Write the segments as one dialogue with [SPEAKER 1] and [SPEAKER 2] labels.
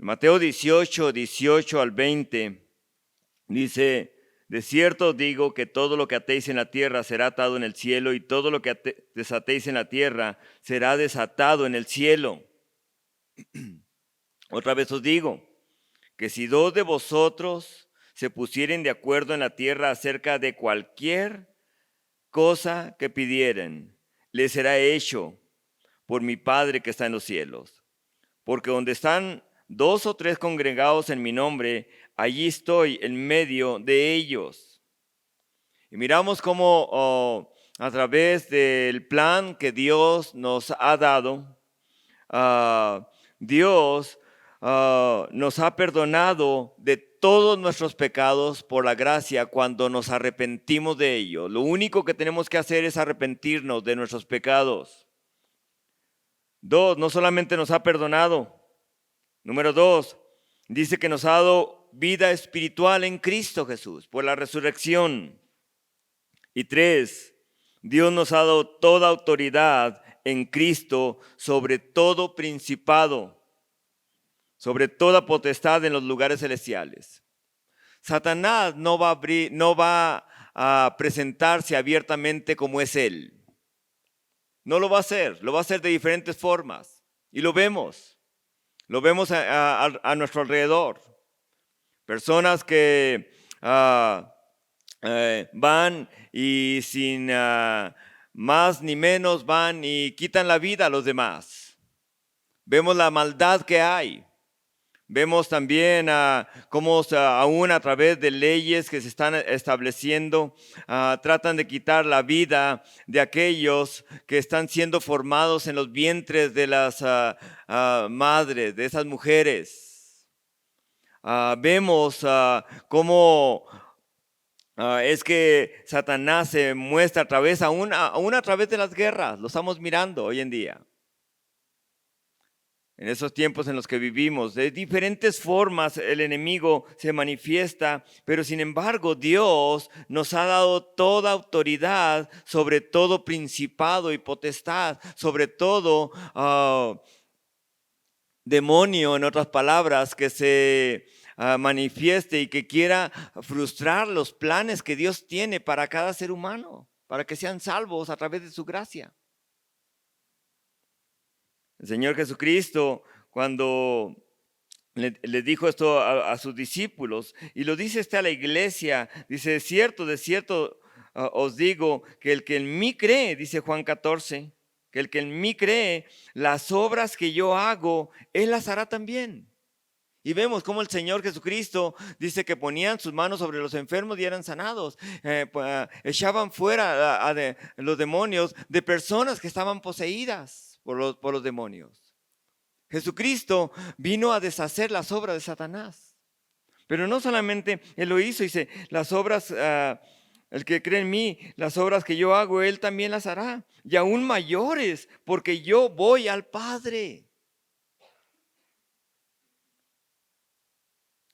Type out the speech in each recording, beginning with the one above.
[SPEAKER 1] Mateo 18, 18 al 20, dice: de cierto os digo que todo lo que atéis en la tierra será atado en el cielo, y todo lo que desatéis en la tierra será desatado en el cielo. Otra vez os digo, que si dos de vosotros se pusieren de acuerdo en la tierra acerca de cualquier cosa que pidieren, les será hecho por mi Padre que está en los cielos. Porque donde están dos o tres congregados en mi nombre, allí estoy en medio de ellos. Y miramos cómo a través del plan que Dios nos ha dado, Dios nos ha perdonado de todos nuestros pecados por la gracia cuando nos arrepentimos de ellos. Lo único que tenemos que hacer es arrepentirnos de nuestros pecados. Dos, no solamente nos ha perdonado. Número dos, dice que nos ha dado vida espiritual en Cristo Jesús por la resurrección. Y tres, Dios nos ha dado toda autoridad en Cristo sobre todo principado, sobre toda potestad en los lugares celestiales. Satanás no va a presentarse abiertamente como es él. No lo va a hacer, lo va a hacer de diferentes formas. Y lo vemos a nuestro alrededor. Personas que van y sin más ni menos van y quitan la vida a los demás. Vemos la maldad que hay. Vemos también cómo aún a través de leyes que se están estableciendo, tratan de quitar la vida de aquellos que están siendo formados en los vientres de las madres, de esas mujeres. Vemos cómo es que Satanás se muestra aún a través de las guerras. Lo estamos mirando hoy en día. En esos tiempos en los que vivimos, de diferentes formas el enemigo se manifiesta, pero sin embargo Dios nos ha dado toda autoridad sobre todo principado y potestad, sobre todo demonio, en otras palabras, que se manifieste y que quiera frustrar los planes que Dios tiene para cada ser humano, para que sean salvos a través de su gracia. El Señor Jesucristo, cuando le dijo esto a sus discípulos, y lo dice a la iglesia, dice: de cierto os digo que el que en mí cree, dice Juan 14, que el que en mí cree, las obras que yo hago, él las hará también. Y vemos cómo el Señor Jesucristo dice que ponían sus manos sobre los enfermos y eran sanados. Echaban fuera de los demonios de personas que estaban poseídas por los demonios. Jesucristo vino a deshacer las obras de Satanás. Pero no solamente Él lo hizo, dice: las obras, el que cree en mí, las obras que yo hago, Él también las hará. Y aún mayores, porque yo voy al Padre.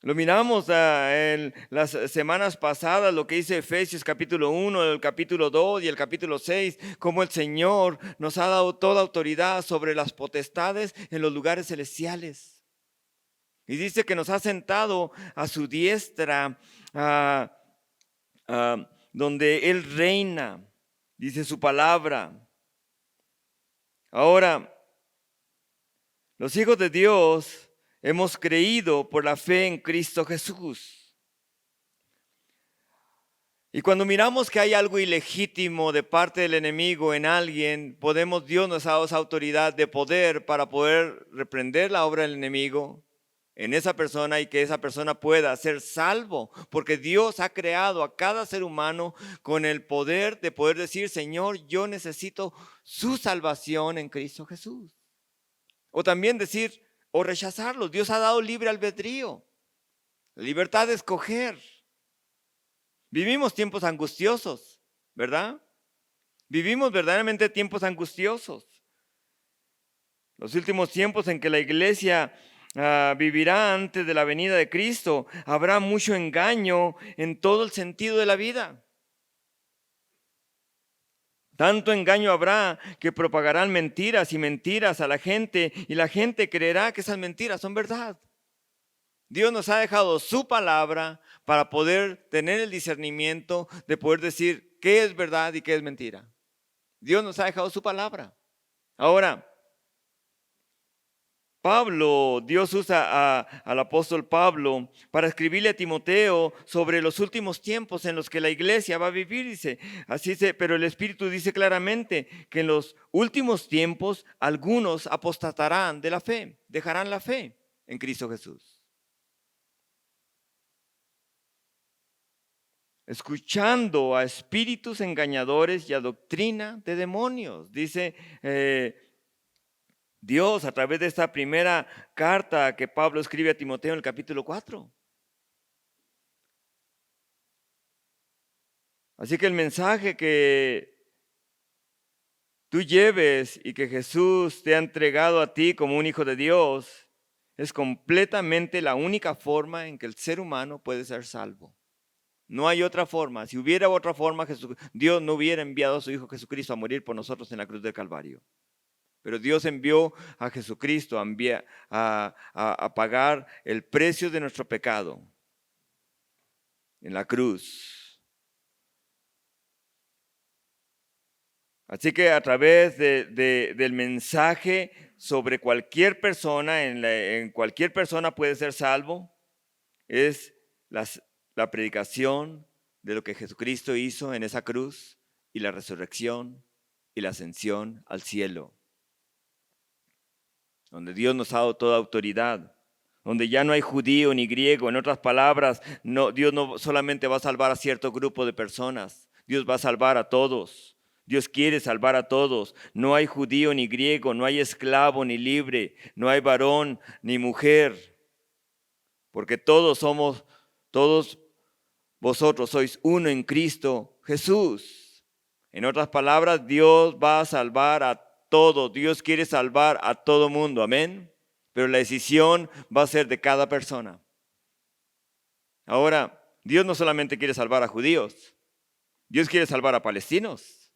[SPEAKER 1] Lo miramos en las semanas pasadas, lo que dice Efesios capítulo 1, el capítulo 2 y el capítulo 6, cómo el Señor nos ha dado toda autoridad sobre las potestades en los lugares celestiales. Y dice que nos ha sentado a su diestra, donde Él reina, dice su palabra. Ahora, los hijos de Dios hemos creído por la fe en Cristo Jesús. Y cuando miramos que hay algo ilegítimo de parte del enemigo en alguien, Dios nos ha dado esa autoridad de poder para poder reprender la obra del enemigo en esa persona y que esa persona pueda ser salvo, porque Dios ha creado a cada ser humano con el poder de poder decir: Señor, yo necesito su salvación en Cristo Jesús. O también decir o rechazarlo. Dios ha dado libre albedrío, libertad de escoger. Vivimos tiempos angustiosos, ¿verdad? Vivimos verdaderamente tiempos angustiosos. Los últimos tiempos en que la iglesia vivirá antes de la venida de Cristo, habrá mucho engaño en todo el sentido de la vida. Tanto engaño habrá que propagarán mentiras y mentiras a la gente, y la gente creerá que esas mentiras son verdad. Dios nos ha dejado su palabra para poder tener el discernimiento de poder decir qué es verdad y qué es mentira. Dios nos ha dejado su palabra. Ahora, Dios usa al apóstol Pablo para escribirle a Timoteo sobre los últimos tiempos en los que la iglesia va a vivir, dice. Pero el Espíritu dice claramente que en los últimos tiempos algunos apostatarán de la fe, dejarán la fe en Cristo Jesús. Escuchando a espíritus engañadores y a doctrina de demonios, dice Dios a través de esta primera carta que Pablo escribe a Timoteo en el capítulo 4. Así que el mensaje que tú lleves y que Jesús te ha entregado a ti como un hijo de Dios es completamente la única forma en que el ser humano puede ser salvo. No hay otra forma. Si hubiera otra forma, Dios no hubiera enviado a su Hijo Jesucristo a morir por nosotros en la cruz del Calvario. Pero Dios envió a Jesucristo a pagar el precio de nuestro pecado en la cruz. Así que a través del mensaje sobre cualquier persona, en cualquier persona puede ser salvo, es la predicación de lo que Jesucristo hizo en esa cruz y la resurrección y la ascensión al cielo, donde Dios nos ha dado toda autoridad, donde ya no hay judío ni griego. En otras palabras, Dios no solamente va a salvar a cierto grupo de personas, Dios va a salvar a todos. Dios quiere salvar a todos. No hay judío ni griego, no hay esclavo ni libre, no hay varón ni mujer, porque todos vosotros sois uno en Cristo Jesús. En otras palabras, Dios va a salvar a todos. Dios quiere salvar a todo mundo. Amén. Pero la decisión va a ser de cada persona. Ahora, Dios no solamente quiere salvar a judíos. Dios quiere salvar a palestinos.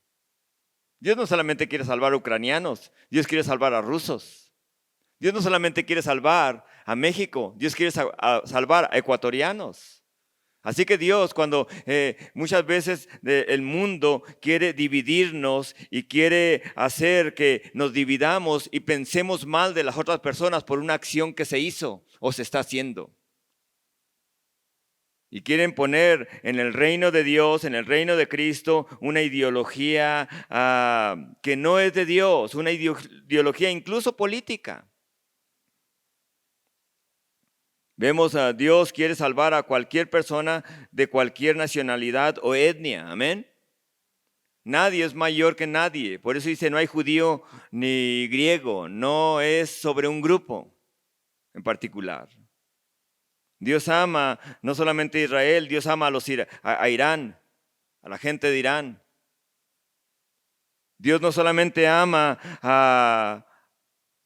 [SPEAKER 1] Dios no solamente quiere salvar a ucranianos. Dios quiere salvar a rusos. Dios no solamente quiere salvar a México. Dios quiere salvar a ecuatorianos. Así que Dios, cuando muchas veces el mundo quiere dividirnos y quiere hacer que nos dividamos y pensemos mal de las otras personas por una acción que se hizo o se está haciendo. Y quieren poner en el reino de Dios, en el reino de Cristo, una ideología que no es de Dios, una ideología incluso política. Vemos a Dios quiere salvar a cualquier persona de cualquier nacionalidad o etnia. Amén. Nadie es mayor que nadie. Por eso dice, no hay judío ni griego. No es sobre un grupo en particular. Dios ama no solamente a Israel, Dios ama a Irán, a la gente de Irán. Dios no solamente ama a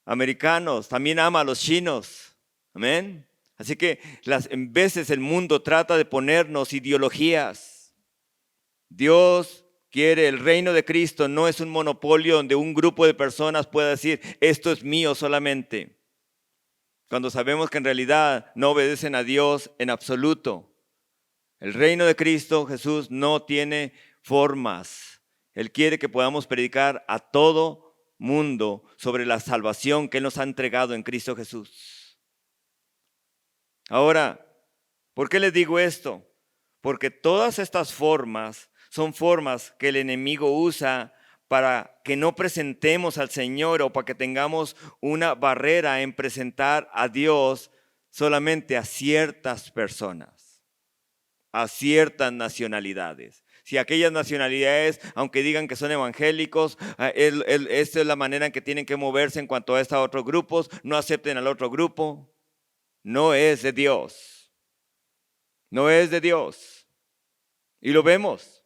[SPEAKER 1] americanos, también ama a los chinos. Amén. Así que en veces el mundo trata de ponernos ideologías. Dios quiere el reino de Cristo, no es un monopolio donde un grupo de personas pueda decir, esto es mío solamente. Cuando sabemos que en realidad no obedecen a Dios en absoluto. El reino de Cristo, Jesús, no tiene formas. Él quiere que podamos predicar a todo mundo sobre la salvación que Él nos ha entregado en Cristo Jesús. Ahora, ¿por qué les digo esto? Porque todas estas formas son formas que el enemigo usa para que no presentemos al Señor o para que tengamos una barrera en presentar a Dios solamente a ciertas personas, a ciertas nacionalidades. Si aquellas nacionalidades, aunque digan que son evangélicos, esta es la manera en que tienen que moverse en cuanto a estos otros grupos, no acepten al otro grupo. No es de Dios. No es de Dios. Y lo vemos.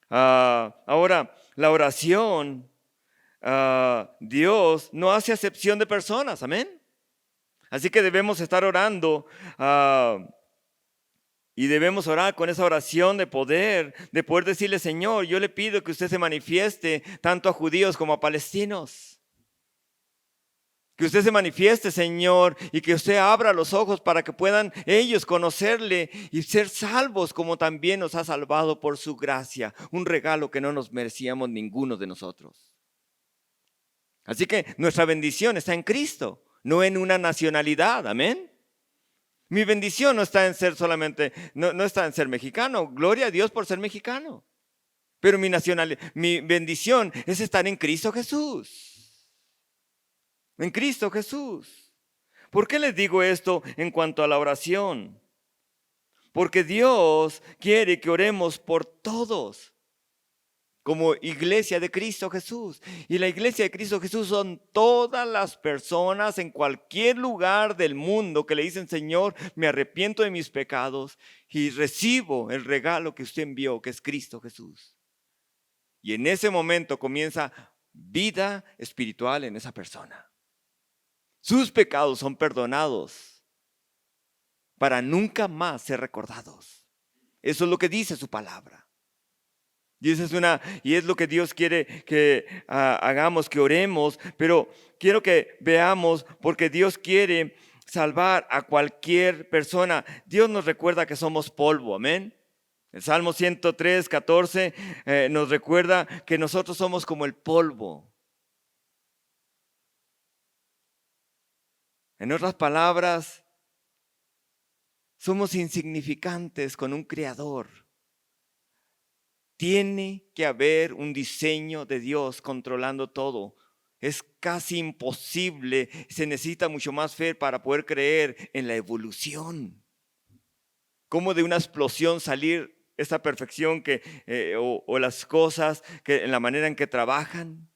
[SPEAKER 1] Ahora, la oración, Dios no hace acepción de personas. Amén. Así que debemos estar orando y debemos orar con esa oración de poder decirle, Señor, yo le pido que usted se manifieste tanto a judíos como a palestinos. Que usted se manifieste, Señor, y que usted abra los ojos para que puedan ellos conocerle y ser salvos como también nos ha salvado por su gracia. Un regalo que no nos merecíamos ninguno de nosotros. Así que nuestra bendición está en Cristo, no en una nacionalidad. Amén. Mi bendición no está en ser solamente, no está en ser mexicano. Gloria a Dios por ser mexicano. Pero mi bendición es estar en Cristo Jesús. En Cristo Jesús. ¿Por qué les digo esto en cuanto a la oración? Porque Dios quiere que oremos por todos, como iglesia de Cristo Jesús. Y la iglesia de Cristo Jesús son todas las personas en cualquier lugar del mundo que le dicen: Señor, me arrepiento de mis pecados y recibo el regalo que usted envió, que es Cristo Jesús. Y en ese momento comienza vida espiritual en esa persona. Sus pecados son perdonados para nunca más ser recordados. Eso es lo que dice su palabra. Y es lo que Dios quiere que hagamos, que oremos. Pero quiero que veamos, porque Dios quiere salvar a cualquier persona. Dios nos recuerda que somos polvo, amén. El Salmo 103, 14 nos recuerda que nosotros somos como el polvo. En otras palabras, somos insignificantes con un creador. Tiene que haber un diseño de Dios controlando todo. Es casi imposible. Se necesita mucho más fe para poder creer en la evolución. Cómo de una explosión salir esa perfección o las cosas en la manera en que trabajan,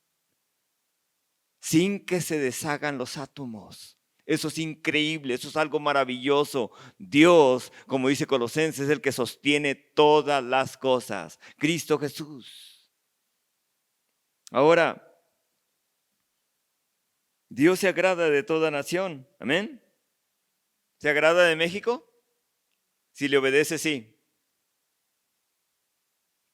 [SPEAKER 1] sin que se deshagan los átomos. Eso es increíble, eso es algo maravilloso. Dios, como dice Colosenses, es el que sostiene todas las cosas. Cristo Jesús. Ahora, Dios se agrada de toda nación. Amén. ¿Se agrada de México? Si le obedece, sí.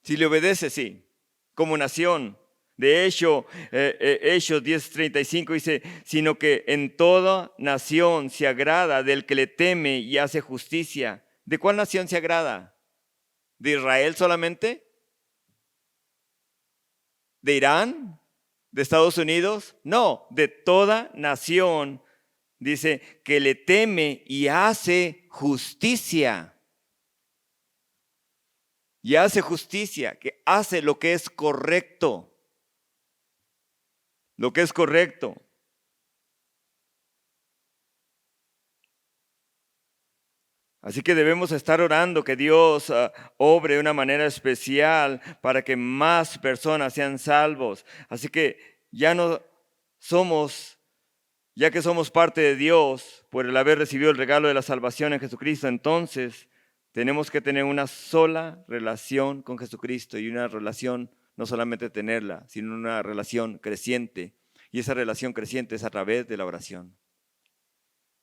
[SPEAKER 1] Si le obedece, sí. Como nación. De hecho, Hechos 10:35 dice: sino que en toda nación se agrada del que le teme y hace justicia. ¿De cuál nación se agrada? ¿De Israel solamente? ¿De Irán? ¿De Estados Unidos? No, de toda nación. Dice que le teme y hace justicia. Y hace justicia, que hace lo que es correcto. Lo que es correcto. Así que debemos estar orando que Dios obre de una manera especial para que más personas sean salvos. Así que ya que somos parte de Dios por el haber recibido el regalo de la salvación en Jesucristo, entonces tenemos que tener una sola relación con Jesucristo, y una relación, no solamente tenerla, sino una relación creciente. Y esa relación creciente es a través de la oración.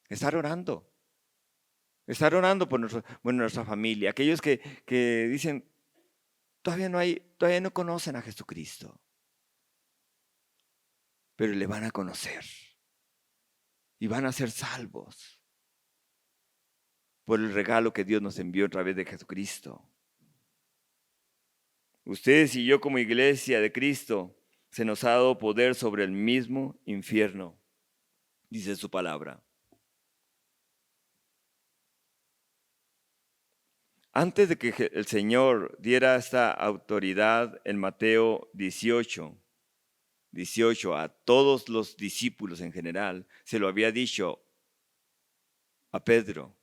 [SPEAKER 1] Estar orando. Estar orando por nuestra familia. Aquellos que dicen: todavía no conocen a Jesucristo, pero le van a conocer y van a ser salvos por el regalo que Dios nos envió a través de Jesucristo. Ustedes y yo, como iglesia de Cristo, se nos ha dado poder sobre el mismo infierno, dice su palabra. Antes de que el Señor diera esta autoridad en Mateo 18 a todos los discípulos en general, se lo había dicho a Pedro.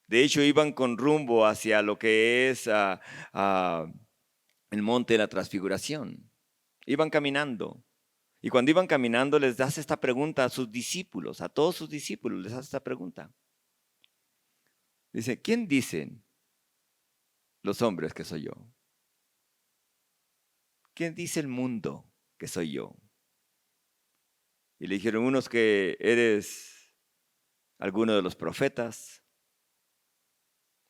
[SPEAKER 1] De hecho, iban con rumbo hacia lo que es el monte de la transfiguración. Iban caminando. Y cuando iban caminando, les hace esta pregunta a sus discípulos, a todos sus discípulos les hace esta pregunta. Dice: ¿quién dicen los hombres que soy yo? ¿Quién dice el mundo que soy yo? Y le dijeron unos que eres alguno de los profetas.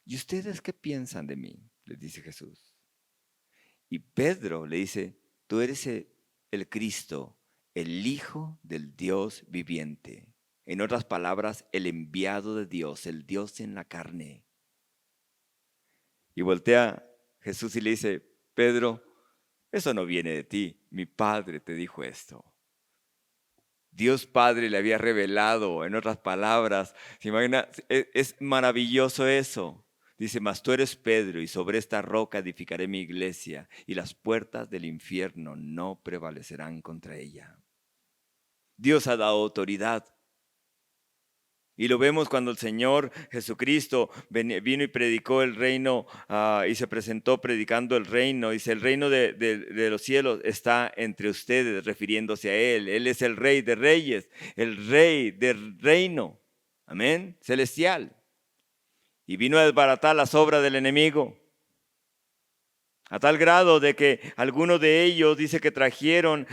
[SPEAKER 1] ¿Y ustedes qué piensan de mí?, les dice Jesús. Y Pedro le dice: tú eres el Cristo, el Hijo del Dios viviente. En otras palabras, el enviado de Dios, el Dios en la carne. Y voltea Jesús y le dice, Pedro, eso no viene de ti, mi Padre te dijo esto. Dios Padre le había revelado, en otras palabras, ¿se imagina? Es maravilloso eso. Dice, mas tú eres Pedro y sobre esta roca edificaré mi iglesia y las puertas del infierno no prevalecerán contra ella. Dios ha dado autoridad. Y lo vemos cuando el Señor Jesucristo vino y predicó el reino y se presentó predicando el reino. Dice, el reino de los cielos está entre ustedes, refiriéndose a Él. Él es el Rey de reyes, el Rey del reino, amén, celestial. Y vino a desbaratar las obras del enemigo. A tal grado de que algunos de ellos, dice que trajeron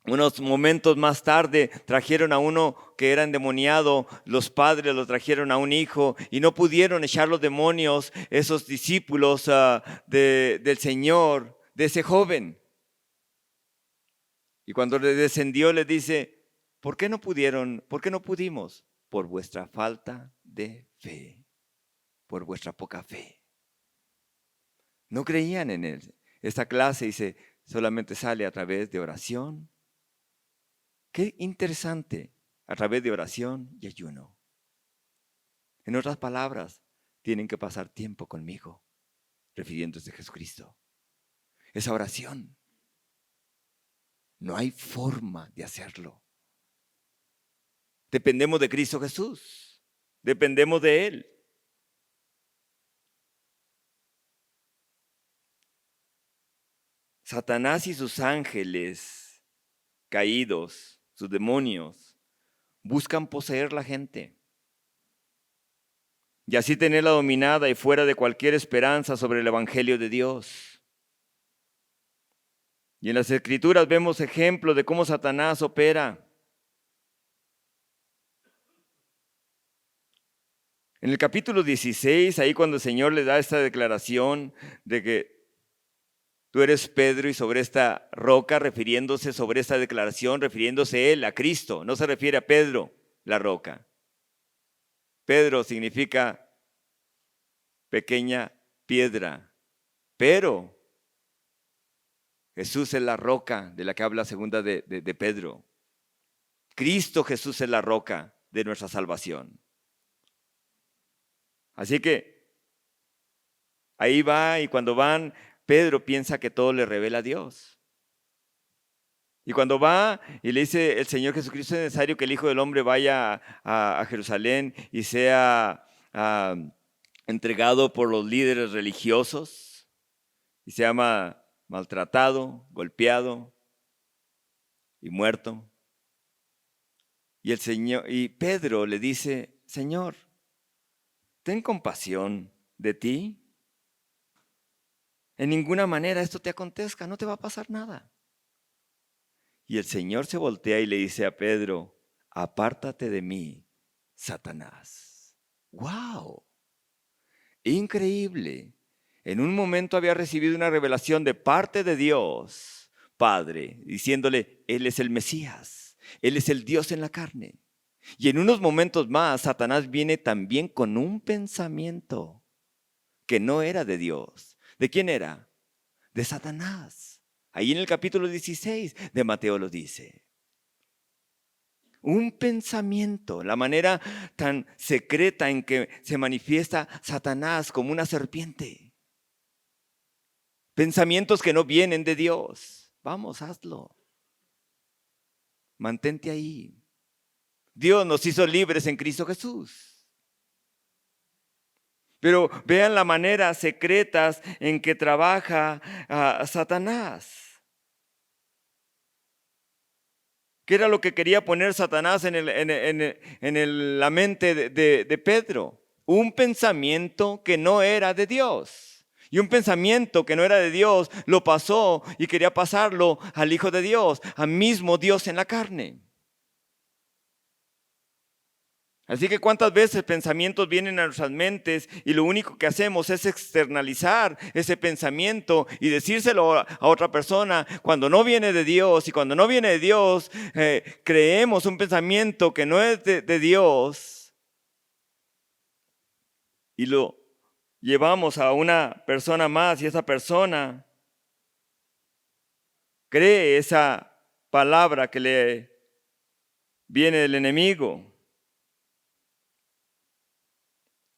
[SPEAKER 1] unos momentos más tarde trajeron a uno que era endemoniado, los padres lo trajeron a un hijo y no pudieron echar los demonios, esos discípulos del Señor, de ese joven. Y cuando le descendió les dice, ¿por qué no pudieron? ¿Por qué no pudimos? Por vuestra falta de fe, por vuestra poca fe. No creían en él. Esta clase dice, solamente sale a través de oración. Qué interesante, a través de oración y ayuno. En otras palabras, tienen que pasar tiempo conmigo, refiriéndose a Jesucristo. Esa oración, no hay forma de hacerlo. Dependemos de Cristo Jesús, dependemos de Él. Satanás y sus ángeles caídos, sus demonios, buscan poseer la gente y así tenerla dominada y fuera de cualquier esperanza sobre el Evangelio de Dios. Y en las Escrituras vemos ejemplos de cómo Satanás opera. En el capítulo 16, ahí cuando el Señor le da esta declaración de que tú eres Pedro y sobre esta roca, refiriéndose sobre esta declaración, refiriéndose él a Cristo. No se refiere a Pedro, la roca. Pedro significa pequeña piedra, pero Jesús es la roca de la que habla segunda de Pedro. Cristo Jesús es la roca de nuestra salvación. Así que ahí va y cuando van, Pedro piensa que todo le revela a Dios. Y cuando va y le dice el Señor Jesucristo, es necesario que el Hijo del Hombre vaya a Jerusalén y sea entregado por los líderes religiosos y se llama maltratado, golpeado y muerto. Y Pedro le dice, Señor, ten compasión de ti. En ninguna manera esto te acontezca, no te va a pasar nada. Y el Señor se voltea y le dice a Pedro, apártate de mí, Satanás. ¡Wow! Increíble. En un momento había recibido una revelación de parte de Dios, Padre, diciéndole, Él es el Mesías, Él es el Dios en la carne. Y en unos momentos más, Satanás viene también con un pensamiento que no era de Dios. ¿De quién era? De Satanás. Ahí en el capítulo 16 de Mateo lo dice. Un pensamiento, la manera tan secreta en que se manifiesta Satanás como una serpiente. Pensamientos que no vienen de Dios. Vamos, hazlo. Mantente ahí. Dios nos hizo libres en Cristo Jesús. Pero vean la manera secretas en que trabaja Satanás. ¿Qué era lo que quería poner Satanás en la mente de Pedro? Un pensamiento que no era de Dios. Y un pensamiento que no era de Dios lo pasó y quería pasarlo al Hijo de Dios, al mismo Dios en la carne. Así que cuántas veces pensamientos vienen a nuestras mentes y lo único que hacemos es externalizar ese pensamiento y decírselo a otra persona cuando no viene de Dios. Y cuando no viene de Dios, creemos un pensamiento que no es de Dios y lo llevamos a una persona más y esa persona cree esa palabra que le viene del enemigo.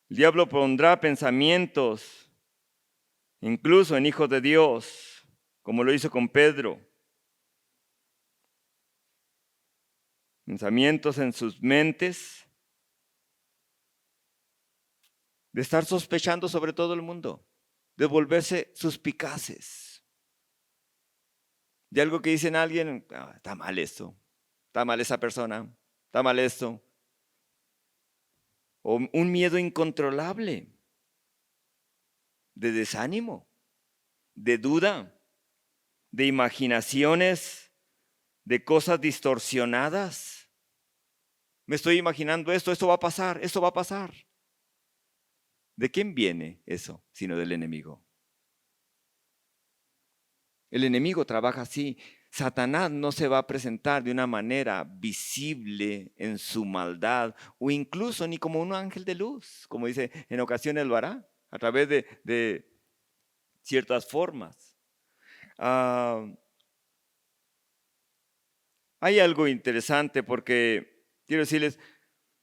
[SPEAKER 1] El diablo pondrá pensamientos, incluso en hijos de Dios, como lo hizo con Pedro. Pensamientos en sus mentes de estar sospechando sobre todo el mundo, de volverse suspicaces. De algo que dicen a alguien, está mal esto, está mal esa persona, está mal esto. O un miedo incontrolable, de desánimo, de duda, de imaginaciones, de cosas distorsionadas. Me estoy imaginando esto va a pasar, esto va a pasar. ¿De quién viene eso, sino del enemigo? El enemigo trabaja así. Satanás no se va a presentar de una manera visible en su maldad o incluso ni como un ángel de luz, como dice, en ocasiones lo hará a través de ciertas formas. Hay algo interesante porque quiero decirles,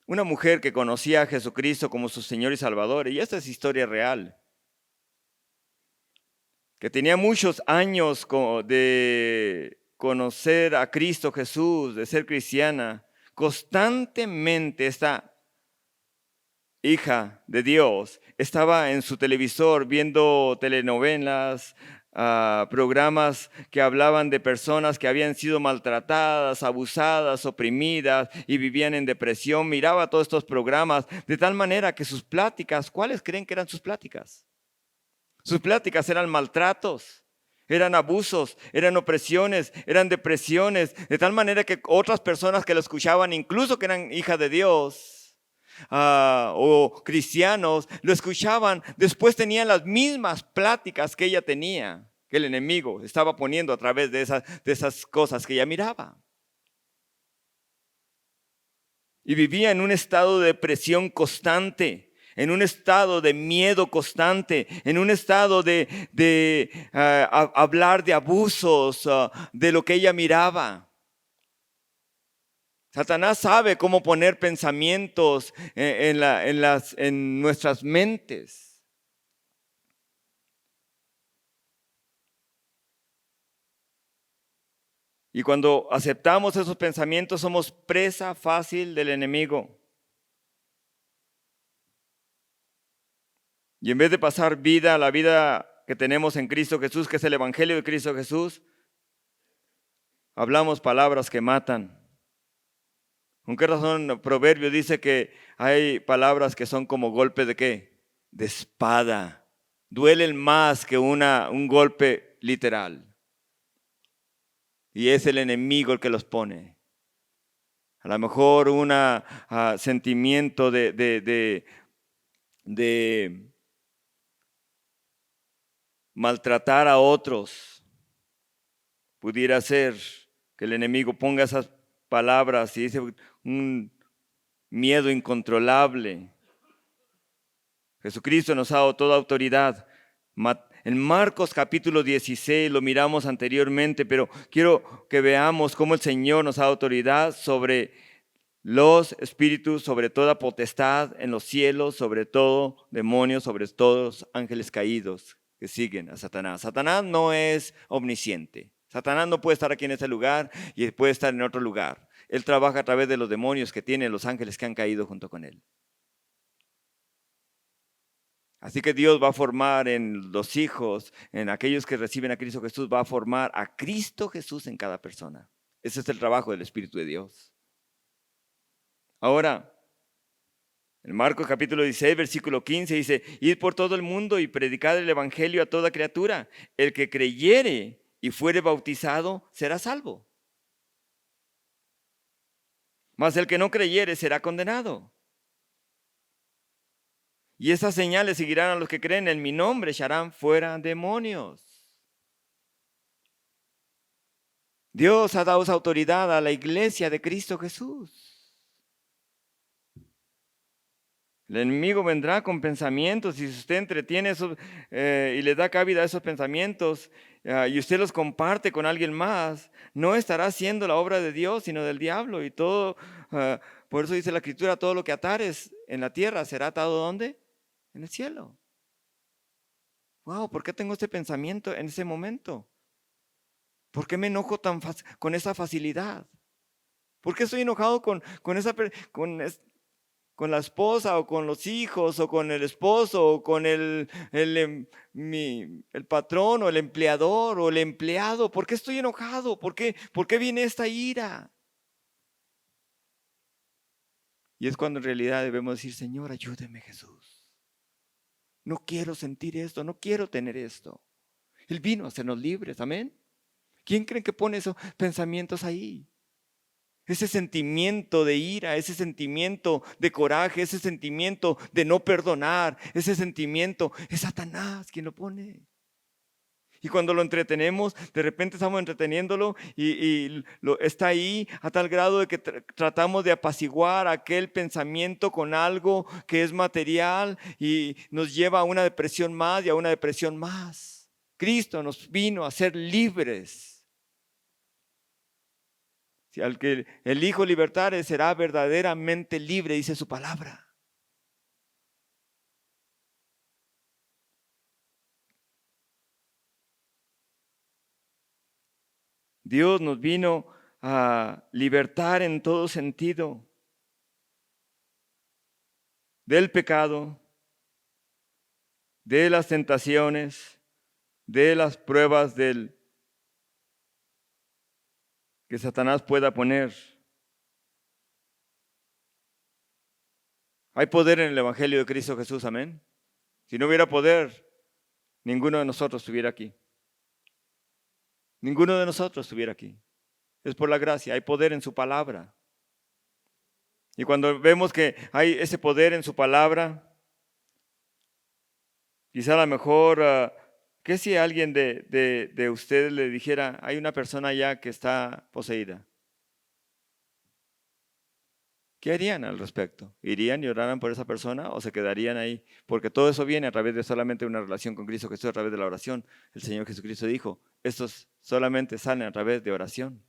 [SPEAKER 1] una mujer que conocía a Jesucristo como su Señor y Salvador, y esta es historia real, que tenía muchos años de conocer a Cristo Jesús, de ser cristiana, constantemente esta hija de Dios estaba en su televisor viendo telenovelas, programas que hablaban de personas que habían sido maltratadas, abusadas, oprimidas y vivían en depresión. Miraba todos estos programas de tal manera que sus pláticas, ¿cuáles creen que eran sus pláticas? Sus pláticas eran maltratos, eran abusos, eran opresiones, eran depresiones, de tal manera que otras personas que lo escuchaban, incluso que eran hijas de Dios o cristianos, lo escuchaban, después tenían las mismas pláticas que ella tenía, que el enemigo estaba poniendo a través de esas cosas que ella miraba. Y vivía en un estado de depresión constante, en un estado de miedo constante, en un estado de hablar de abusos, de lo que ella miraba. Satanás sabe cómo poner pensamientos en nuestras mentes. Y cuando aceptamos esos pensamientos, somos presa fácil del enemigo. Y en vez de pasar la vida que tenemos en Cristo Jesús, que es el Evangelio de Cristo Jesús, hablamos palabras que matan. ¿Con qué razón el proverbio dice que hay palabras que son como golpe de qué? De espada. Duelen más que un golpe literal. Y es el enemigo el que los pone. A lo mejor un sentimiento de maltratar a otros. Pudiera ser que el enemigo ponga esas palabras y dice un miedo incontrolable. Jesucristo nos ha dado toda autoridad. En Marcos capítulo 16 lo miramos anteriormente, pero quiero que veamos cómo el Señor nos da autoridad sobre los espíritus, sobre toda potestad en los cielos, sobre todo demonios, sobre todos ángeles caídos que siguen a Satanás. Satanás no es omnisciente. Satanás no puede estar aquí en este lugar y puede estar en otro lugar. Él trabaja a través de los demonios que tienen los ángeles que han caído junto con él. Así que Dios va a formar en los hijos, en aquellos que reciben a Cristo Jesús, va a formar a Cristo Jesús en cada persona. Ese es el trabajo del Espíritu de Dios. Ahora, en Marcos capítulo 16, versículo 15 dice, id por todo el mundo y predicad el evangelio a toda criatura. El que creyere y fuere bautizado será salvo. Mas el que no creyere será condenado. Y esas señales seguirán a los que creen en mi nombre, echarán fuera demonios. Dios ha dado esa autoridad a la iglesia de Cristo Jesús. El enemigo vendrá con pensamientos y si usted entretiene esos y le da cabida a esos pensamientos y usted los comparte con alguien más, no estará haciendo la obra de Dios, sino del diablo. Y todo, por eso dice la Escritura, todo lo que atares en la tierra será atado ¿dónde? En el cielo. Wow, ¿por qué tengo este pensamiento en ese momento? ¿Por qué me enojo con esa facilidad? ¿Por qué estoy enojado con la esposa o con los hijos o con el esposo o con el patrón o el empleador o el empleado? ¿Por qué estoy enojado? ¿Por qué viene esta ira? Y es cuando en realidad debemos decir, Señor, ayúdeme, Jesús. No quiero sentir esto, no quiero tener esto. Él vino a hacernos libres, amén. ¿Quién cree que pone esos pensamientos ahí? Ese sentimiento de ira, ese sentimiento de coraje, ese sentimiento de no perdonar, ese sentimiento, es Satanás quien lo pone. Y cuando lo entretenemos, de repente estamos entreteniéndolo y está ahí a tal grado de que tratamos de apaciguar aquel pensamiento con algo que es material y nos lleva a una depresión más y a una depresión más. Cristo nos vino a ser libres. Si al que el Hijo libertare será verdaderamente libre, dice su palabra. Dios nos vino a libertar en todo sentido del pecado, de las tentaciones, de las pruebas que Satanás pueda poner. Hay poder en el Evangelio de Cristo Jesús, amén. Si no hubiera poder, ninguno de nosotros estuviera aquí. Ninguno de nosotros estuviera aquí. Es por la gracia, hay poder en su palabra. Y cuando vemos que hay ese poder en su palabra, quizá a lo mejor, ¿qué si alguien de ustedes le dijera, hay una persona allá que está poseída? ¿Qué harían al respecto? ¿Irían y oraran por esa persona o se quedarían ahí? Porque todo eso viene a través de solamente una relación con Cristo Jesús, a través de la oración. El Señor Jesucristo dijo, estos solamente salen a través de oración.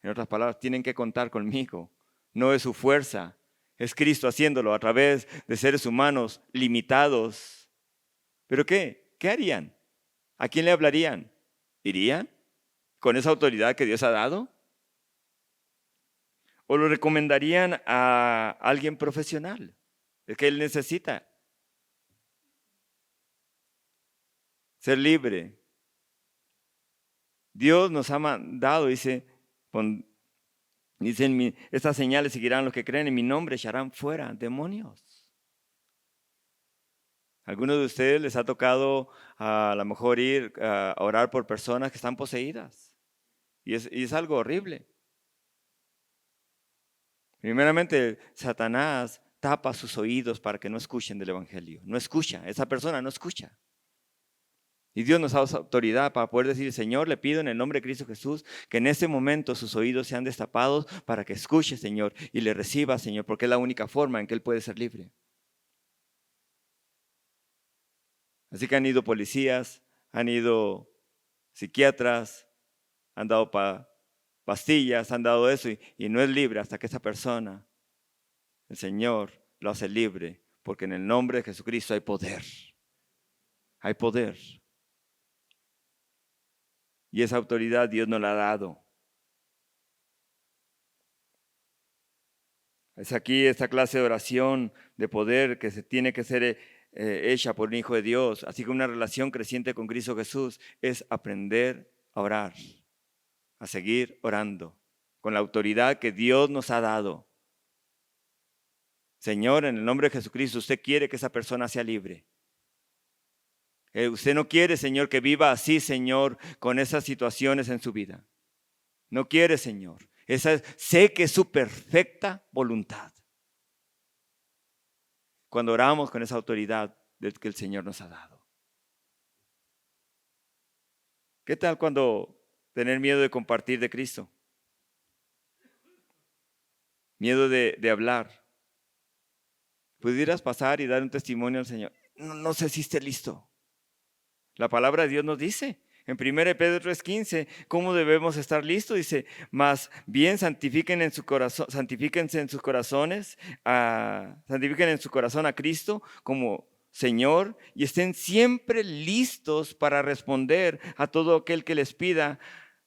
[SPEAKER 1] En otras palabras, tienen que contar conmigo. No es su fuerza, es Cristo haciéndolo a través de seres humanos limitados. ¿Pero qué? ¿Qué harían? ¿A quién le hablarían? ¿Irían con esa autoridad que Dios ha dado? ¿O lo recomendarían a alguien profesional? Es que él necesita ser libre. Dios nos ha mandado, dice, estas señales seguirán los que creen en mi nombre, echarán fuera demonios. ¿Algunos de ustedes les ha tocado a lo mejor ir a orar por personas que están poseídas? Y es algo horrible. Primeramente, Satanás tapa sus oídos para que no escuchen del Evangelio. No escucha, esa persona no escucha. Y Dios nos ha dado autoridad para poder decir, Señor, le pido en el nombre de Cristo Jesús que en este momento sus oídos sean destapados para que escuche, Señor, y le reciba, Señor, porque es la única forma en que Él puede ser libre. Así que han ido policías, han ido psiquiatras, han dado pastillas, han dado eso y no es libre hasta que esa persona, el Señor, lo hace libre, porque en el nombre de Jesucristo hay poder. Hay poder. Y esa autoridad Dios nos la ha dado. Es aquí esta clase de oración de poder que se tiene que ser hecha por un hijo de Dios. Así que una relación creciente con Cristo Jesús es aprender a orar, a seguir orando con la autoridad que Dios nos ha dado. Señor, en el nombre de Jesucristo, usted quiere que esa persona sea libre. Usted no quiere, Señor, que viva así, Señor, con esas situaciones en su vida. No quiere, Señor. Sé que es su perfecta voluntad. cuando oramos con esa autoridad que el Señor nos ha dado. ¿Qué tal cuando tener miedo de compartir de Cristo? Miedo de hablar. Pudieras pasar y dar un testimonio al Señor. No sé si esté listo. La palabra de Dios nos dice en 1 Pedro 3:15 cómo debemos estar listos. Dice, más bien santifiquen en su corazón, santifíquense en sus corazones, santifiquen en su corazón a Cristo como Señor y estén siempre listos para responder a todo aquel que les pida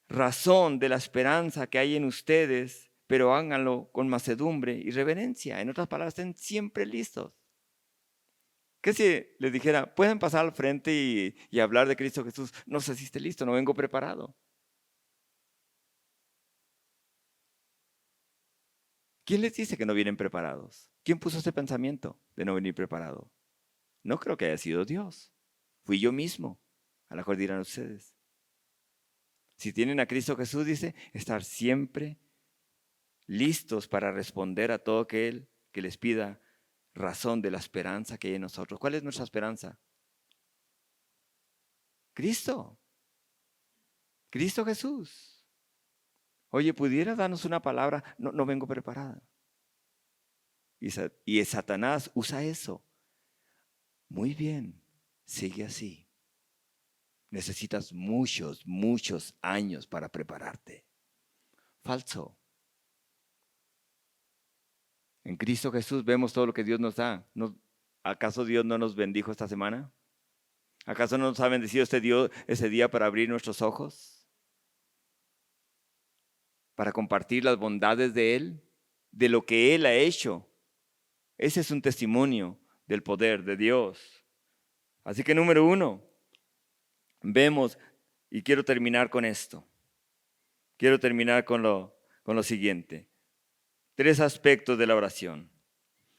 [SPEAKER 1] razón de la esperanza que hay en ustedes, pero háganlo con mansedumbre y reverencia. En otras palabras, estén siempre listos. ¿Qué si les dijera, pueden pasar al frente y hablar de Cristo Jesús? No sé si esté listo, no vengo preparado. ¿Quién les dice que no vienen preparados? ¿Quién puso ese pensamiento de no venir preparado? No creo que haya sido Dios. Fui yo mismo. A lo mejor dirán ustedes. Si tienen a Cristo Jesús, dice, estar siempre listos para responder a todo aquel que les pida razón de la esperanza que hay en nosotros. ¿Cuál es nuestra esperanza? Cristo. Cristo Jesús. Oye, ¿pudiera darnos una palabra? No vengo preparada. Y Satanás usa eso. Muy bien, sigue así. Necesitas muchos años para prepararte. Falso. En Cristo Jesús vemos todo lo que Dios nos da. ¿Acaso Dios no nos bendijo esta semana? ¿Acaso no nos ha bendecido ese día para abrir nuestros ojos? Para compartir las bondades de Él, de lo que Él ha hecho. Ese es un testimonio del poder de Dios. Así que número 1, vemos, y quiero terminar con esto. Quiero terminar con lo siguiente. 3 aspectos de la oración.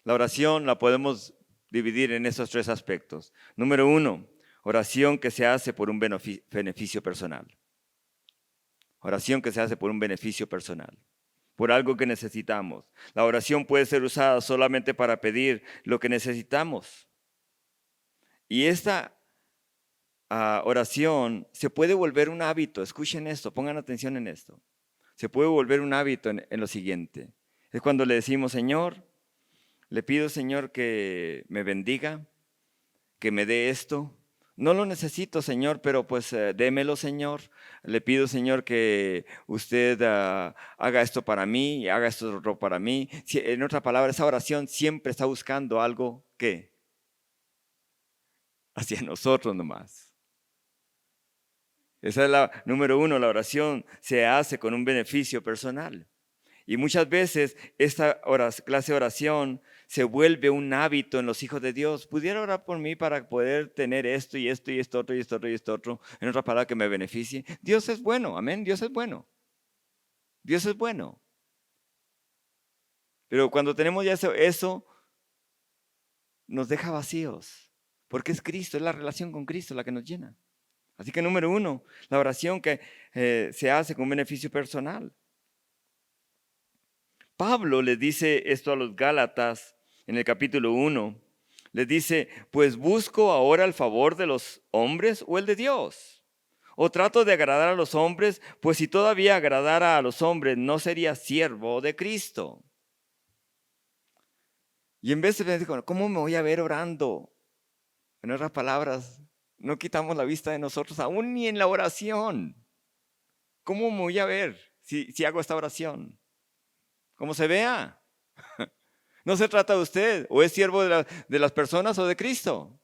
[SPEAKER 1] La oración la podemos dividir en esos 3 aspectos. Número 1, oración que se hace por un beneficio personal. Oración que se hace por un beneficio personal, por algo que necesitamos. La oración puede ser usada solamente para pedir lo que necesitamos. Y esta oración se puede volver un hábito. Escuchen esto, pongan atención en esto. Se puede volver un hábito en lo siguiente. Es cuando le decimos, Señor, le pido, Señor, que me bendiga, que me dé esto. No lo necesito, Señor, pero pues démelo, Señor. Le pido, Señor, que usted haga esto para mí y haga esto otro para mí. En otra palabra, esa oración siempre está buscando algo que hacia nosotros nomás. Esa es la número 1, la oración se hace con un beneficio personal. Y muchas veces esta clase de oración se vuelve un hábito en los hijos de Dios. ¿Pudiera orar por mí para poder tener esto y esto y esto otro y esto otro y esto otro? En otra palabra, que me beneficie. Dios es bueno, amén. Dios es bueno. Dios es bueno. Pero cuando tenemos ya eso nos deja vacíos. Porque es Cristo, es la relación con Cristo la que nos llena. Así que número 1, la oración que se hace con beneficio personal. Pablo les dice esto a los Gálatas en el capítulo 1. Les dice, pues busco ahora el favor de los hombres o el de Dios. O trato de agradar a los hombres, pues si todavía agradara a los hombres no sería siervo de Cristo. Y en vez de decir, ¿cómo me voy a ver orando? En otras palabras, no quitamos la vista de nosotros aún ni en la oración. ¿Cómo me voy a ver si hago esta oración? Como se vea. No se trata de usted, o es siervo de las personas o de Cristo.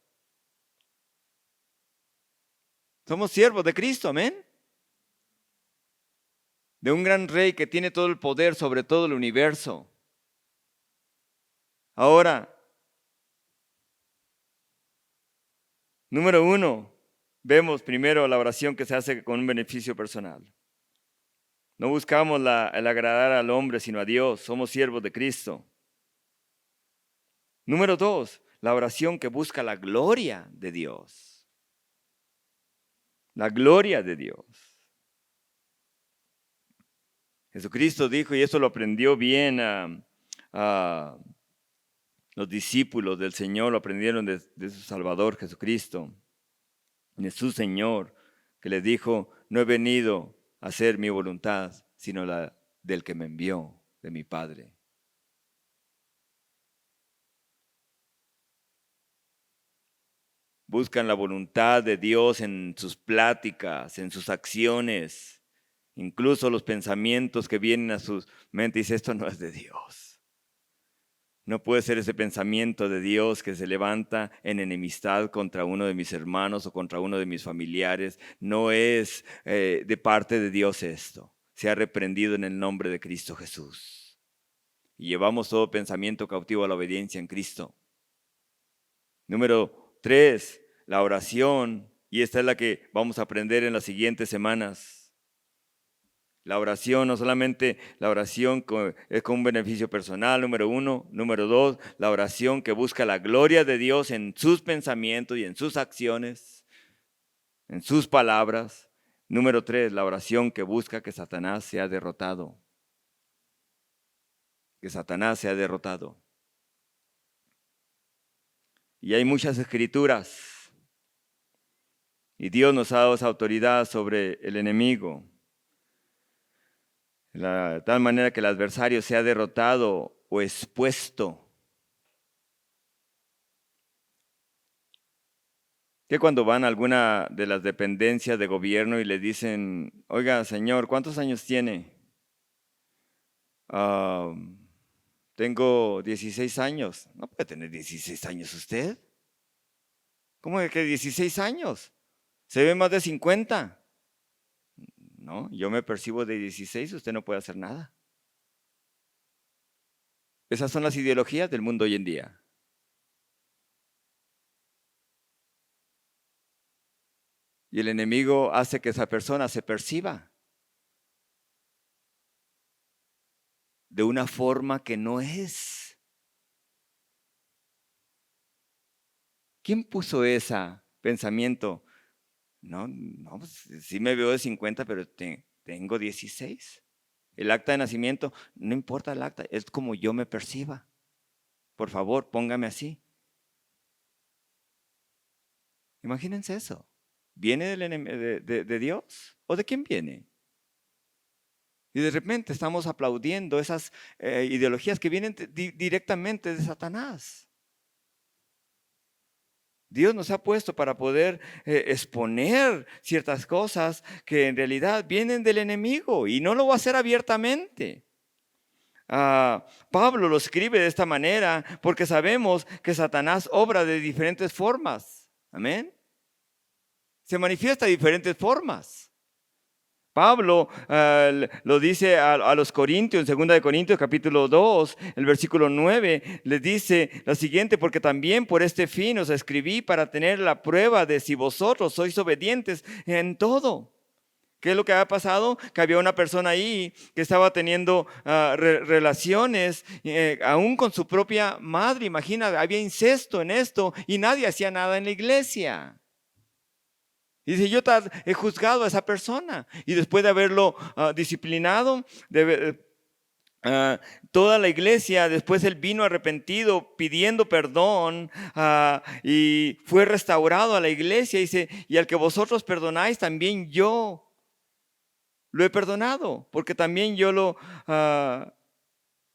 [SPEAKER 1] Somos siervos de Cristo, amén. De un gran rey que tiene todo el poder sobre todo el universo. Ahora, número 1, vemos primero la oración que se hace con un beneficio personal. No buscamos el agradar al hombre, sino a Dios. Somos siervos de Cristo. Número 2, la oración que busca la gloria de Dios. La gloria de Dios. Jesucristo dijo, y esto lo aprendió bien Los discípulos del Señor lo aprendieron de su Salvador Jesucristo, de su Señor, que les dijo, no he venido a hacer mi voluntad, sino la del que me envió, de mi Padre. Buscan la voluntad de Dios en sus pláticas, en sus acciones, incluso los pensamientos que vienen a sus mentes. Dice, esto no es de Dios. No puede ser ese pensamiento de Dios que se levanta en enemistad contra uno de mis hermanos o contra uno de mis familiares. No es de parte de Dios esto. Se ha reprendido en el nombre de Cristo Jesús. Y llevamos todo pensamiento cautivo a la obediencia en Cristo. Número 3, la oración. Y esta es la que vamos a aprender en las siguientes semanas. La oración, no solamente la oración es con un beneficio personal, número 1. Número 2, la oración que busca la gloria de Dios en sus pensamientos y en sus acciones, en sus palabras. Número 3, la oración que busca que Satanás sea derrotado. Que Satanás sea derrotado. Y hay muchas escrituras. Y Dios nos ha dado esa autoridad sobre el enemigo. De tal manera que el adversario sea derrotado o expuesto. Que cuando van a alguna de las dependencias de gobierno y le dicen, oiga, señor, ¿cuántos años tiene? Tengo 16 años. No puede tener 16 años usted. ¿Cómo que 16 años? Se ve más de 50. No, yo me percibo de 16, usted no puede hacer nada. Esas son las ideologías del mundo hoy en día. Y el enemigo hace que esa persona se perciba de una forma que no es. ¿Quién puso ese pensamiento? No, pues, sí me veo de 50, pero tengo 16. El acta de nacimiento, no importa el acta, es como yo me perciba. Por favor, póngame así. Imagínense eso. ¿Viene de Dios? ¿O de quién viene? Y de repente estamos aplaudiendo esas ideologías que vienen directamente de Satanás. Dios nos ha puesto para poder exponer ciertas cosas que en realidad vienen del enemigo y no lo va a hacer abiertamente. Pablo lo escribe de esta manera porque sabemos que Satanás obra de diferentes formas. Amén. Se manifiesta de diferentes formas. Pablo lo dice a los Corintios, en 2 de Corintios capítulo 2, el versículo 9, les dice lo siguiente, porque también por este fin os escribí para tener la prueba de si vosotros sois obedientes en todo. ¿Qué es lo que ha pasado? Que había una persona ahí que estaba teniendo relaciones aún con su propia madre. Imagina, había incesto en esto y nadie hacía nada en la iglesia. Y dice, yo he juzgado a esa persona. Y después de haberlo disciplinado, toda la iglesia, después él vino arrepentido, pidiendo perdón, y fue restaurado a la iglesia. Y dice, y al que vosotros perdonáis, también yo lo he perdonado, porque también yo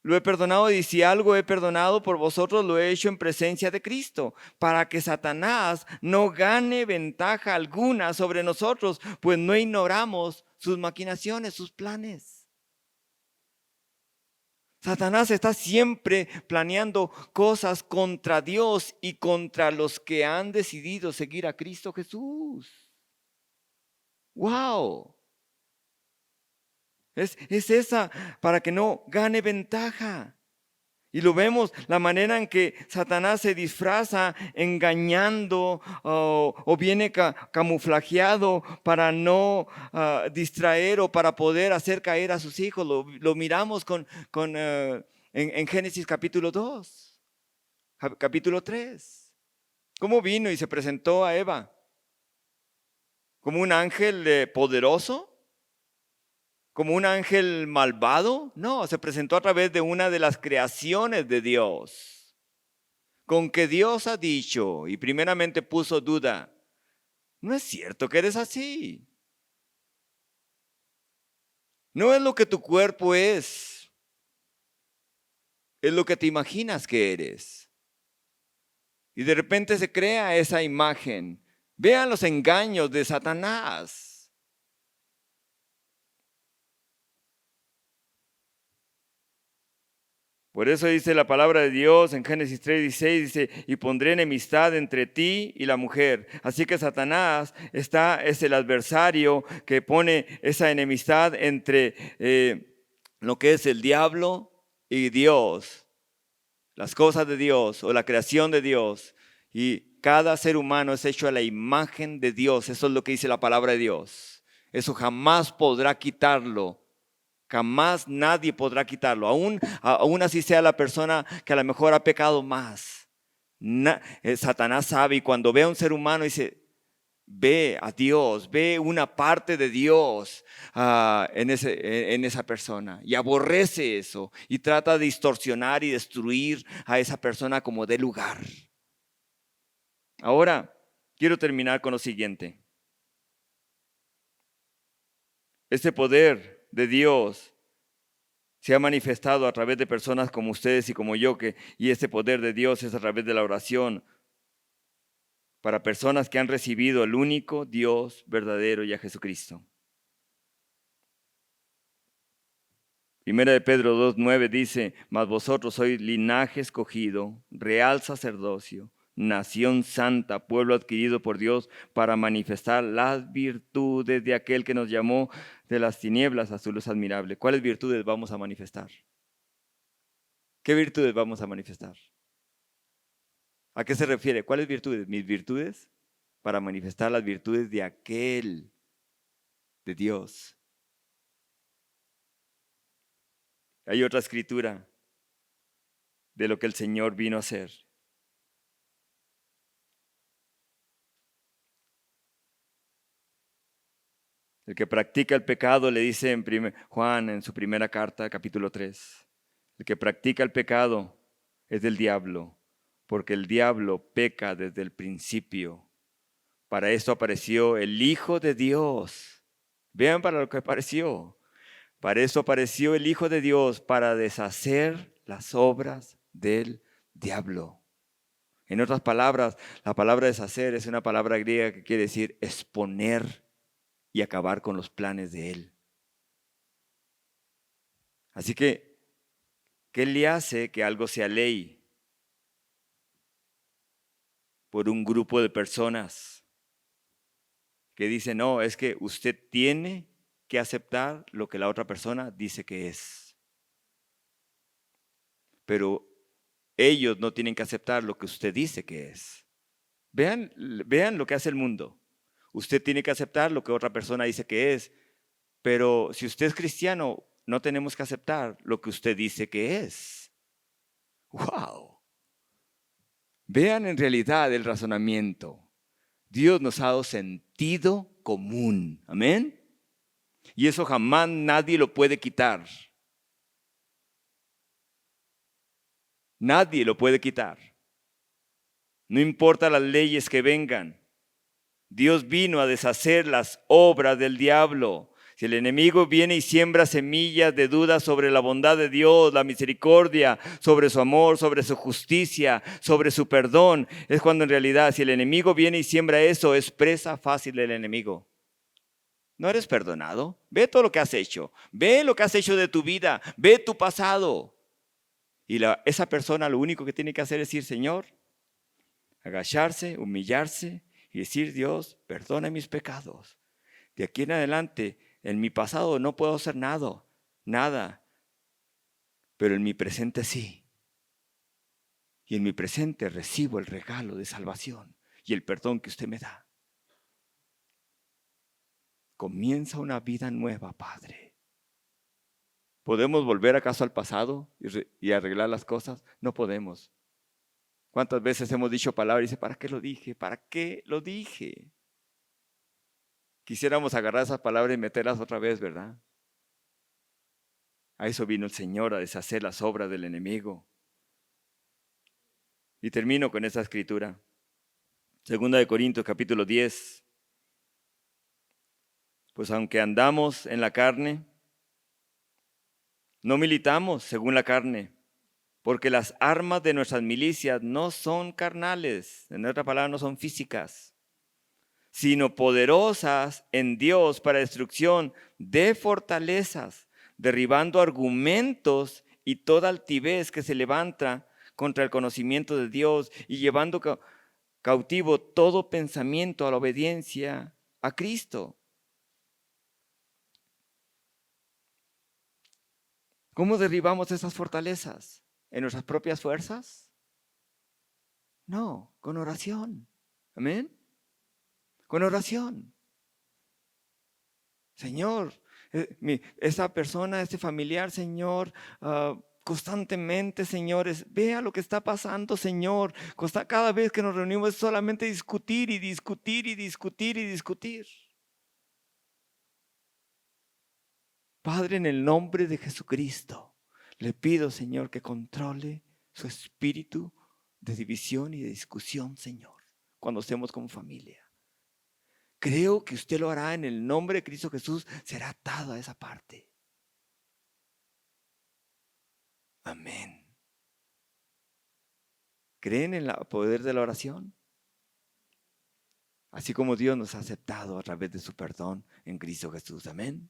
[SPEAKER 1] lo he perdonado, y si algo he perdonado por vosotros, lo he hecho en presencia de Cristo, para que Satanás no gane ventaja alguna sobre nosotros, pues no ignoramos sus maquinaciones, sus planes. Satanás está siempre planeando cosas contra Dios y contra los que han decidido seguir a Cristo Jesús. ¡Wow! Es esa, para que no gane ventaja. Y lo vemos, la manera en que Satanás se disfraza engañando o viene camuflajeado para no distraer o para poder hacer caer a sus hijos. Lo miramos en Génesis capítulo 2, capítulo 3. ¿Cómo vino y se presentó a Eva? ¿Como un ángel poderoso? ¿Como un ángel malvado? No, se presentó a través de una de las creaciones de Dios. con que Dios ha dicho y primeramente puso duda, no es cierto que eres así. No es lo que tu cuerpo es lo que te imaginas que eres. Y de repente se crea esa imagen. Vean los engaños de Satanás. Por eso dice la palabra de Dios en Génesis 3:16, dice, y pondré enemistad entre ti y la mujer. Así que Satanás es el adversario que pone esa enemistad entre lo que es el diablo y Dios, las cosas de Dios o la creación de Dios. Y cada ser humano es hecho a la imagen de Dios. Eso es lo que dice la palabra de Dios. Eso jamás podrá quitarlo. Jamás nadie podrá quitarlo. Aún así sea la persona que a lo mejor ha pecado más. Satanás sabe, y cuando ve a un ser humano dice, ve a Dios, ve una parte de Dios en esa persona, y aborrece eso y trata de distorsionar y destruir a esa persona como dé lugar. Ahora, quiero terminar con lo siguiente. Este poder de Dios se ha manifestado a través de personas como ustedes y como yo, y este poder de Dios es a través de la oración para personas que han recibido al único Dios verdadero y a Jesucristo. Primera de Pedro 2:9 dice, mas vosotros sois linaje escogido, real sacerdocio, nación santa, pueblo adquirido por Dios para manifestar las virtudes de aquel que nos llamó de las tinieblas a su luz admirable. ¿Cuáles virtudes vamos a manifestar? ¿Qué virtudes vamos a manifestar? ¿A qué se refiere? ¿Cuáles virtudes? Mis virtudes para manifestar las virtudes de aquel, de Dios. Hay otra escritura de lo que el Señor vino a hacer. El que practica el pecado, le dice Juan en su primera carta, capítulo 3, el que practica el pecado es del diablo, porque el diablo peca desde el principio. Para esto apareció el Hijo de Dios. Vean para lo que apareció. Para eso apareció el Hijo de Dios, para deshacer las obras del diablo. En otras palabras, la palabra deshacer es una palabra griega que quiere decir exponer y acabar con los planes de él. Así que, ¿qué le hace que algo sea ley? Por un grupo de personas que dicen, no, es que usted tiene que aceptar lo que la otra persona dice que es. Pero ellos no tienen que aceptar lo que usted dice que es. Vean lo que hace el mundo. Usted tiene que aceptar lo que otra persona dice que es. Pero si usted es cristiano, no tenemos que aceptar lo que usted dice que es. ¡Wow! Vean en realidad el razonamiento. Dios nos ha dado sentido común. Amén. Y eso jamás nadie lo puede quitar. Nadie lo puede quitar. No importa las leyes que vengan. Dios vino a deshacer las obras del diablo. Si el enemigo viene y siembra semillas de dudas sobre la bondad de Dios, la misericordia, sobre su amor, sobre su justicia, sobre su perdón, es cuando en realidad si el enemigo viene y siembra eso, es presa fácil del enemigo. ¿No eres perdonado? Ve todo lo que has hecho. Ve lo que has hecho de tu vida. Ve tu pasado. Y esa persona lo único que tiene que hacer es decir, Señor, agacharse, humillarse y decir, Dios, perdona mis pecados. De aquí en adelante, en mi pasado no puedo hacer nada, pero en mi presente sí. Y en mi presente recibo el regalo de salvación y el perdón que usted me da. Comienza una vida nueva, Padre. ¿Podemos volver acaso al pasado y arreglar las cosas? No podemos. ¿Cuántas veces hemos dicho palabras y dice, ¿para qué lo dije? ¿Para qué lo dije? Quisiéramos agarrar esas palabras y meterlas otra vez, ¿verdad? A eso vino el Señor, a deshacer las obras del enemigo. Y termino con esta escritura. Segunda de Corintios capítulo 10. Pues aunque andamos en la carne, no militamos según la carne, porque las armas de nuestras milicias no son carnales, en otra palabra, no son físicas, sino poderosas en Dios para destrucción de fortalezas, derribando argumentos y toda altivez que se levanta contra el conocimiento de Dios y llevando cautivo todo pensamiento a la obediencia a Cristo. ¿Cómo derribamos esas fortalezas? ¿En nuestras propias fuerzas? No, con oración. Amén. Con oración. Señor, esa persona, este familiar, Señor, constantemente, señores, vea lo que está pasando, Señor. Cada vez que nos reunimos es solamente discutir y discutir y discutir y discutir. Padre, en el nombre de Jesucristo, le pido, Señor, que controle su espíritu de división y de discusión, Señor, cuando estemos como familia. Creo que usted lo hará en el nombre de Cristo Jesús, será atado a esa parte. Amén. ¿Creen en el poder de la oración? Así como Dios nos ha aceptado a través de su perdón en Cristo Jesús. Amén.